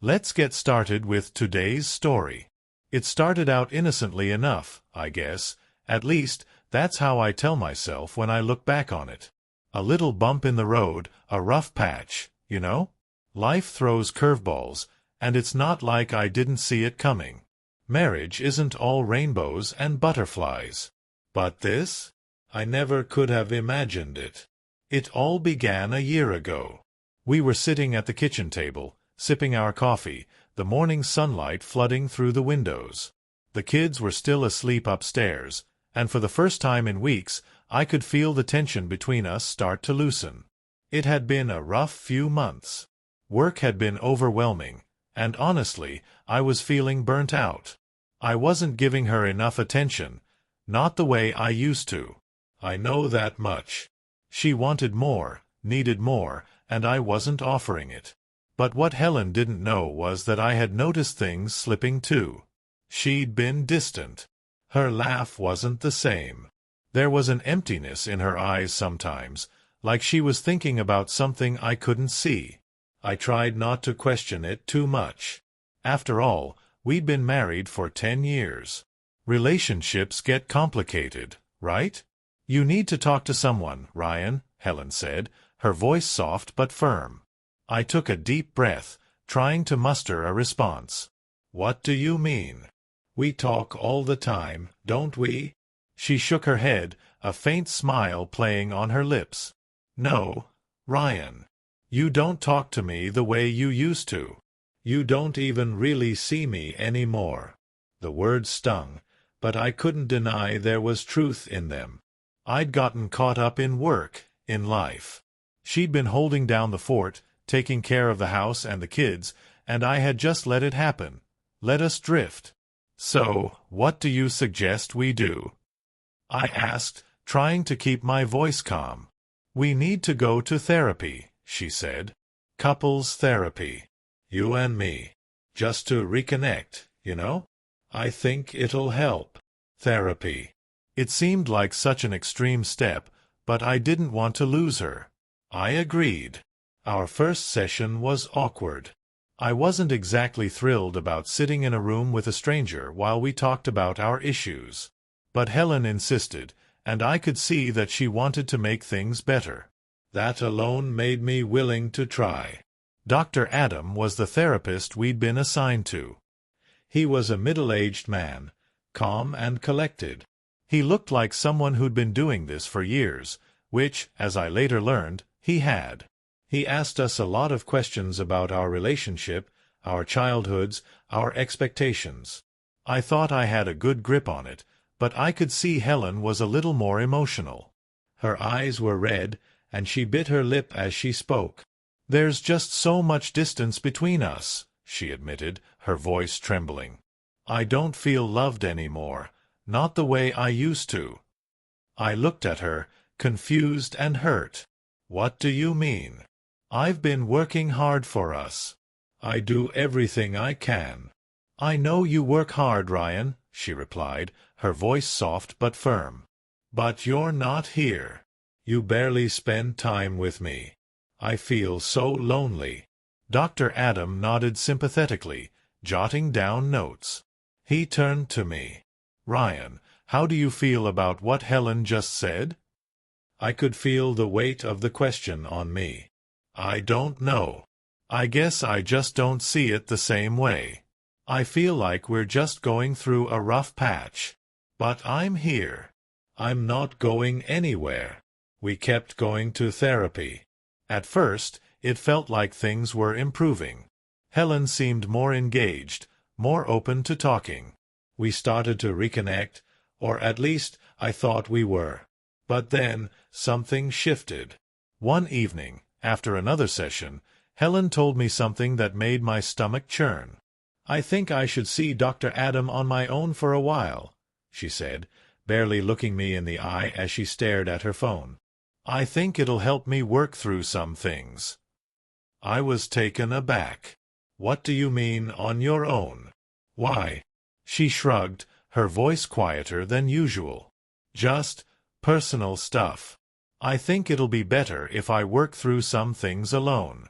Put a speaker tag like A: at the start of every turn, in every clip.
A: Let's get started with today's story. It started out innocently enough, I guess. At least, that's how I tell myself when I look back on it. A little bump in the road, a rough patch, you know? Life throws curveballs, and it's not like I didn't see it coming. Marriage isn't all rainbows and butterflies. But this? I never could have imagined it. It all began a year ago. We were sitting at the kitchen table, sipping our coffee, the morning sunlight flooding through the windows. The kids were still asleep upstairs, and for the first time in weeks, I could feel the tension between us start to loosen. It had been a rough few months. Work had been overwhelming, and honestly, I was feeling burnt out. I wasn't giving her enough attention, not the way I used to. I know that much. She wanted more, needed more, and I wasn't offering it. But what Helen didn't know was that I had noticed things slipping too. She'd been distant. Her laugh wasn't the same. There was an emptiness in her eyes sometimes, like she was thinking about something I couldn't see. I tried not to question it too much. After all, we'd been married for 10 years. Relationships get complicated, right? You need to talk to someone, Ryan, Helen said, her voice soft but firm. I took a deep breath, trying to muster a response. What do you mean? We talk all the time, don't we? She shook her head, a faint smile playing on her lips. No, Ryan. You don't talk to me the way you used to. You don't even really see me anymore. The words stung, but I couldn't deny there was truth in them. I'd gotten caught up in work, in life. She'd been holding down the fort, taking care of the house and the kids, and I had just let it happen. Let us drift. So, what do you suggest we do? I asked, trying to keep my voice calm. We need to go to therapy, she said. Couples therapy. You and me. Just to reconnect, you know? I think it'll help. Therapy. It seemed like such an extreme step, but I didn't want to lose her. I agreed. Our first session was awkward. I wasn't exactly thrilled about sitting in a room with a stranger while we talked about our issues. But Helen insisted, and I could see that she wanted to make things better. That alone made me willing to try. Dr. Adam was the therapist we'd been assigned to. He was a middle-aged man, calm and collected. He looked like someone who'd been doing this for years, which, as I later learned, he had. He asked us a lot of questions about our relationship, our childhoods, our expectations. I thought I had a good grip on it, but I could see Helen was a little more emotional. Her eyes were red, and she bit her lip as she spoke. There's just so much distance between us, she admitted, her voice trembling. I don't feel loved anymore, not the way I used to. I looked at her, confused and hurt. What do you mean? I've been working hard for us. I do everything I can. I know you work hard, Ryan, she replied, her voice soft but firm. But you're not here. You barely spend time with me. I feel so lonely. Dr. Adam nodded sympathetically, jotting down notes. He turned to me. Ryan, how do you feel about what Helen just said? I could feel the weight of the question on me. I don't know. I guess I just don't see it the same way. I feel like we're just going through a rough patch. But I'm here. I'm not going anywhere. We kept going to therapy. At first, it felt like things were improving. Helen seemed more engaged, more open to talking. We started to reconnect, or at least I thought we were. But then, something shifted. One evening, after another session, Helen told me something that made my stomach churn. I think I should see Dr. Adam on my own for a while, she said, barely looking me in the eye as she stared at her phone. I think it'll help me work through some things. I was taken aback. What do you mean, on your own? Why? She shrugged, her voice quieter than usual. Just personal stuff. I think it'll be better if I work through some things alone.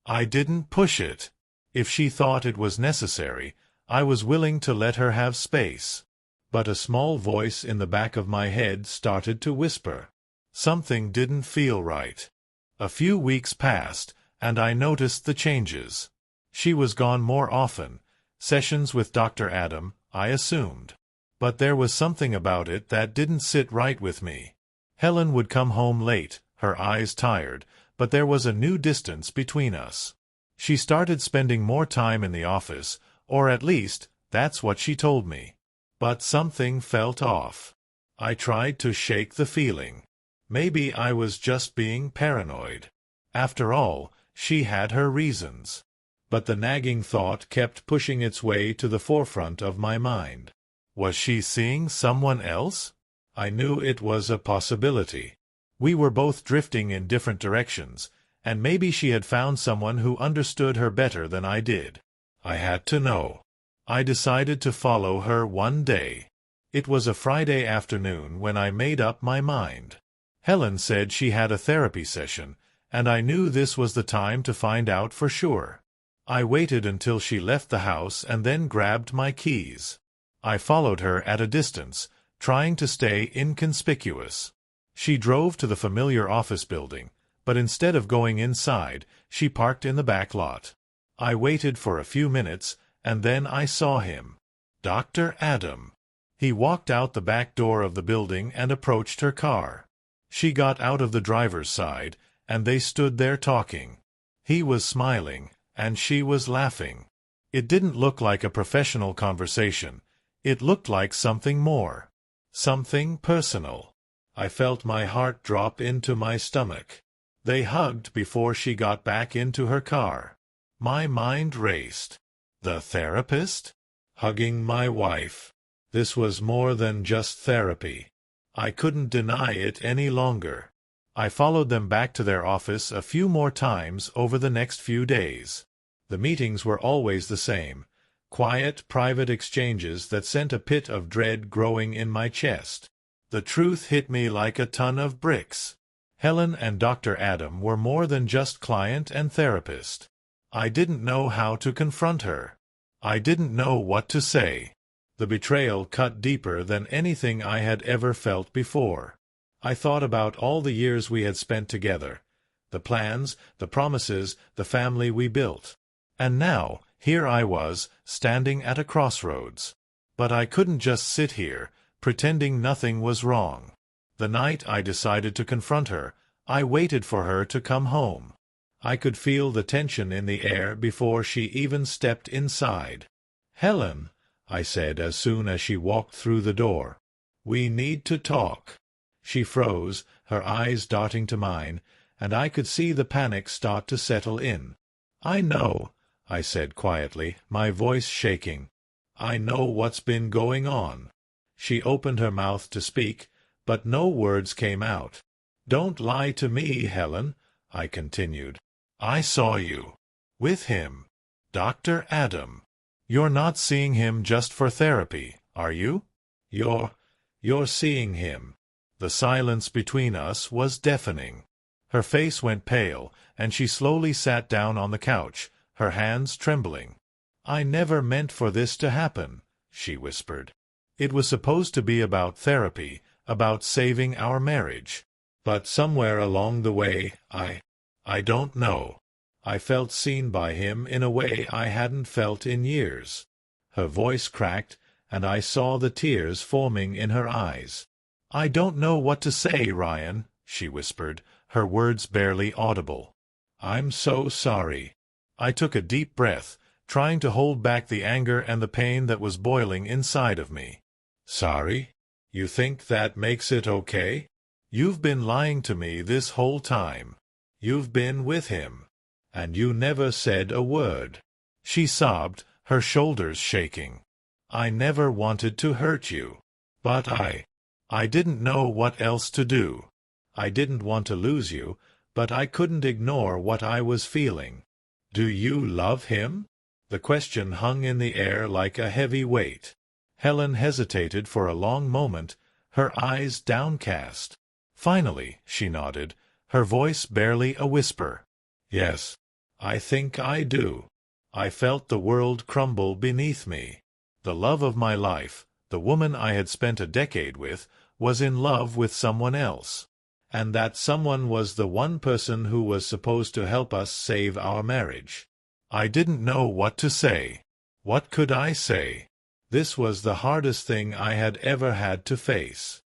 A: I didn't push it. If she thought it was necessary, I was willing to let her have space. But a small voice in the back of my head started to whisper. Something didn't feel right. A few weeks passed, and I noticed the changes. She was gone more often. Sessions with Dr. Adam, I assumed. But there was something about it that didn't sit right with me. Helen would come home late, her eyes tired, but there was a new distance between us. She started spending more time in the office, or at least, that's what she told me. But something felt off. I tried to shake the feeling. Maybe I was just being paranoid. After all, she had her reasons. But the nagging thought kept pushing its way to the forefront of my mind. Was she seeing someone else? I knew it was a possibility. We were both drifting in different directions, and maybe she had found someone who understood her better than I did. I had to know. I decided to follow her one day. It was a Friday afternoon when I made up my mind. Helen said she had a therapy session, and I knew this was the time to find out for sure. I waited until she left the house and then grabbed my keys. I followed her at a distance, trying to stay inconspicuous. She drove to the familiar office building, but instead of going inside, she parked in the back lot. I waited for a few minutes, and then I saw him. Dr. Adam. He walked out the back door of the building and approached her car. She got out of the driver's side, and they stood there talking. He was smiling, and she was laughing. It didn't look like a professional conversation. It looked like something more. Something personal. I felt my heart drop into my stomach. They hugged before she got back into her car. My mind raced. The therapist? Hugging my wife. This was more than just therapy. I couldn't deny it any longer. I followed them back to their office a few more times over the next few days. The meetings were always the same. Quiet, private exchanges that sent a pit of dread growing in my chest. The truth hit me like a ton of bricks. Helen and Dr. Adam were more than just client and therapist. I didn't know how to confront her. I didn't know what to say. The betrayal cut deeper than anything I had ever felt before. I thought about all the years we had spent together. The plans, the promises, the family we built. And now, here I was, standing at a crossroads. But I couldn't just sit here, pretending nothing was wrong. The night I decided to confront her, I waited for her to come home. I could feel the tension in the air before she even stepped inside. "Helen," I said as soon as she walked through the door. "We need to talk." She froze, her eyes darting to mine, and I could see the panic start to settle in. "I know," I said quietly, my voice shaking. "I know what's been going on." She opened her mouth to speak, but no words came out. "Don't lie to me, Helen," I continued. "I saw you. With him. Dr. Adam. You're not seeing him just for therapy, are you? You're seeing him." The silence between us was deafening. Her face went pale, and she slowly sat down on the couch, her hands trembling. "I never meant for this to happen," she whispered. "It was supposed to be about therapy, about saving our marriage. But somewhere along the way, I don't know. I felt seen by him in a way I hadn't felt in years." Her voice cracked, and I saw the tears forming in her eyes. "I don't know what to say, Ryan," she whispered, her words barely audible. "I'm so sorry." I took a deep breath, trying to hold back the anger and the pain that was boiling inside of me. "Sorry? You think that makes it okay? You've been lying to me this whole time. You've been with him. And you never said a word." She sobbed, her shoulders shaking. "I never wanted to hurt you. But I didn't know what else to do. I didn't want to lose you, but I couldn't ignore what I was feeling." "Do you love him?" The question hung in the air like a heavy weight. Helen hesitated for a long moment, her eyes downcast. Finally, she nodded, her voice barely a whisper. "Yes, I think I do. I felt the world crumble beneath me. The love of my life, the woman I had spent a decade with, was in love with someone else. And that someone was the one person who was supposed to help us save our marriage. I didn't know what to say. What could I say? This was the hardest thing I had ever had to face.